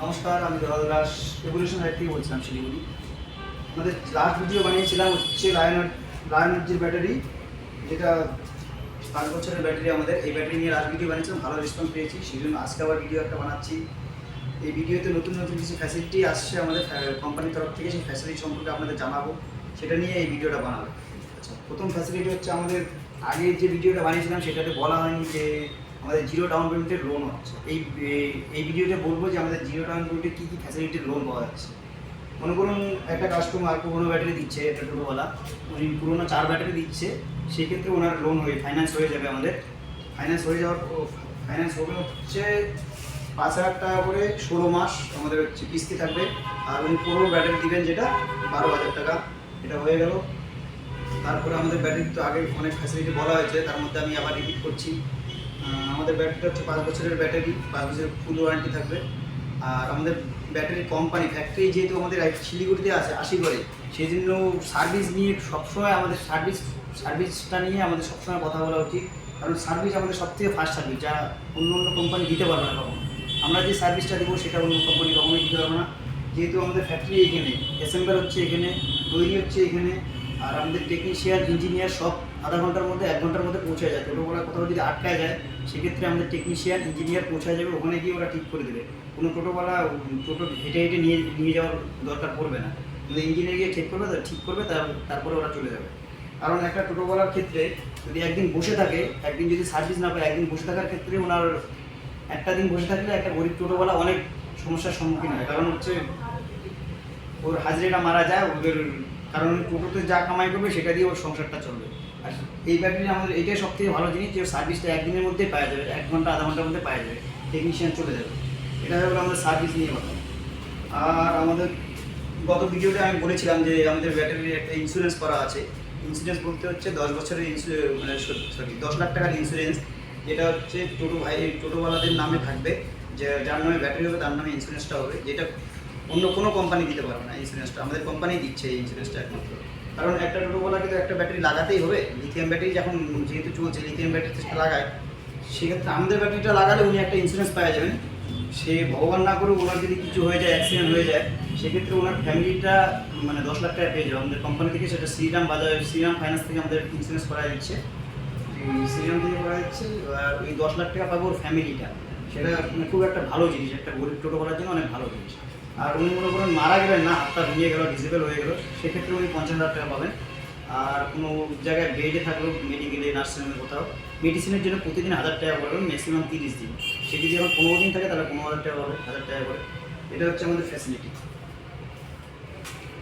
নমস্কার, আমি দেবাল Das evolution life থেকে বলছিলাম শিলিগুড়ি। আমাদের লাস্ট ভিডিও বানিয়েছিলাম হচ্ছে লায়নএনার্জির ব্যাটারি, যেটা 5 বছরের ব্যাটারি। আমাদের এই ব্যাটারি নিয়ে লাস্ট ভিডিও বানিয়েছিলাম, ভালো রেসপন্স পেয়েছি, সেই জন্য আজকে আবার ভিডিও একটা বানাচ্ছি। এই ভিডিওতে নতুন নতুন কিছু ফ্যাসিলিটি আসছে আমাদের কোম্পানির তরফ থেকে, সেই ফ্যাসিলিটি সম্পর্কে আপনাদের জানাবো, সেটা নিয়ে এই ভিডিওটা বানাবো। আচ্ছা, প্রথম ফ্যাসিলিটি হচ্ছে আমাদের আগের যে ভিডিওটা বানিয়েছিলাম সেটাতে বলা হয়নি যে আমাদের জিরো ডাউন পেমেন্টের লোন হচ্ছে। এই ভিডিওতে বলবো যে আমাদের জিরো ডাউন পেমেন্টে কী কী ফ্যাসিলিটির লোন পাওয়া যাচ্ছে। মনে করুন একটা কাস্টমার পুরোনো ব্যাটারি দিচ্ছে, একটা টোটোওয়ালা উনি পুরোনো 4 ব্যাটারি দিচ্ছে, সেক্ষেত্রে ওনার লোন ফাইন্যান্স হয়ে যাবে। আমাদের ফাইন্যান্স হয়ে যাওয়ার ফাইন্যান্স হবে হচ্ছে 5,000 টাকা করে 16 মাস আমাদের হচ্ছে কিস্তি থাকবে। আর উনি পুরোনো ব্যাটারি দিবেন যেটা 12,000 টাকা, এটা হয়ে গেল। তারপরে আমাদের ব্যাটারি তো আগে অনেক ফ্যাসিলিটি বলা হয়েছে, তার মধ্যে আমি আবার রিপিট করছি। আমাদের ব্যাটারিটা হচ্ছে 5 বছরের ব্যাটারি, 5 বছরের ফুল ওয়ারেন্টি থাকবে। আর আমাদের ব্যাটারি কোম্পানি ফ্যাক্টরি যেহেতু আমাদের শিলিগুড়িতে আছে আশিগড়ে, সেই জন্য সার্ভিস নিয়ে সবসময় আমাদের সার্ভিসটা নিয়ে আমাদের সবসময় কথা বলা উচিত। কারণ সার্ভিস আমাদের সবথেকে ফার্স্ট সার্ভিস, যা অন্য অন্য কোম্পানি দিতে পারবে না কখনো। আমরা যে সার্ভিসটা দেবো সেটা অন্য কোম্পানি কখনোই দিতে পারবে না। যেহেতু আমাদের ফ্যাক্টরি এখানে, অ্যাসেম্বল হচ্ছে এখানে, তৈরি হচ্ছে এখানে, আর আমাদের টেকনিশিয়ান ইঞ্জিনিয়ার সব আধা ঘন্টার মধ্যে 1 ঘন্টার মধ্যে পৌঁছে যায়। টোটোওয়ালা কোথাও যদি আটকায় যায়, সেক্ষেত্রে আমাদের টেকনিশিয়ান ইঞ্জিনিয়ার পৌঁছে যাবে, ওখানে গিয়ে ওরা ঠিক করে দেবে। কোনো টোটোওয়ালা টোটো হেঁটে হেঁটে নিয়ে যাওয়ার দরকার পড়বে না। আমাদের ইঞ্জিনিয়ার গিয়ে ঠিক করবে, তারপরে ওরা চলে যাবে। কারণ একটা টোটোওয়ালার ক্ষেত্রে যদি একদিন বসে থাকে, একদিন যদি সার্ভিস না পায়, একদিন বসে থাকার ক্ষেত্রে ওনার একটা দিন বসে থাকলে একটা গরিব টোটোওয়ালা অনেক সমস্যার সম্মুখীন হয়। কারণ হচ্ছে ওর হাজিরাটা মারা যায় ওদের, কারণ টোটোতে যা কামাই করবে সেটা দিয়ে ওর সংসারটা চলবে। আর এই ব্যাটারি আমাদের এটাই সব থেকে ভালো জিনিস যে সার্ভিসটা একদিনের মধ্যেই পাওয়া যাবে, 1 ঘন্টা আধা ঘন্টার মধ্যে পাওয়া যাবে, টেকনিশিয়ান চলে যাবে। এটা হলো আমাদের সার্ভিস নিয়ে কথা। আর আমাদের গত ভিডিওতে আমি বলেছিলাম যে আমাদের ব্যাটারির একটা ইন্স্যুরেন্স করা আছে। ইন্স্যুরেন্স বলতে হচ্ছে 10 বছরের মানে 10 লাখ টাকার ইন্স্যুরেন্স, যেটা হচ্ছে টোটোওয়ালাদের নামে থাকবে, যে যার নামে ব্যাটারি হবে তার নামে ইন্স্যুরেন্সটা হবে, যেটা অন্য কোনো কোম্পানি দিতে পারবে না। ইন্স্যুরেন্সটা আমাদের কোম্পানি দিচ্ছে, এই ইন্স্যুরেন্সটা একমাত্র। কারণ একটা টোটোওয়ালাকে তো একটা ব্যাটারি লাগাতেই হবে, লিথিয়াম ব্যাটারি যখন যেহেতু চলছে, লিথিয়াম ব্যাটারিটা লাগায়, সেক্ষেত্রে আমাদের ব্যাটারিটা লাগালে উনি একটা ইন্স্যুরেন্স পাওয়া যাবেন। সে ভগবান না করে ওনার যদি কিছু হয়ে যায়, অ্যাক্সিডেন্ট হয়ে যায়, সেক্ষেত্রে ওনার ফ্যামিলিটা মানে 10 লাখ টাকা পেয়ে যাবে আমাদের কোম্পানি থেকে। সেটা শ্রীরাম ফাইন্যান্স থেকে আমাদের ইন্স্যুরেন্স করা দিচ্ছে, শ্রীরাম থেকে করা দিচ্ছে। আর ওই 10 লাখ টাকা পাবো ওর ফ্যামিলিটা, সেটা মানে খুব একটা ভালো জিনিস, একটা গরিব টোটোওয়ালার জন্য অনেক ভালো জিনিস। আর উনি মনে করেন মারা গেলেন না, হাতটা ভেঙে গেল, ডিসেবল হয়ে গেল, সেক্ষেত্রে উনি 50,000 টাকা পাবেন। আর কোনো জায়গায় বেডে থাকলেও, মেডিকেলে, নার্সিংহোমে কোথাও মেডিসিনের জন্য প্রতিদিন 1,000 টাকা পড়বেন, ম্যাক্সিমাম 30 দিন। সে যদি এখন 15 দিন থাকে তাহলে 15,000 টাকা পাবে, 1,000 টাকা করে। এটা হচ্ছে আমাদের ফ্যাসিলিটি।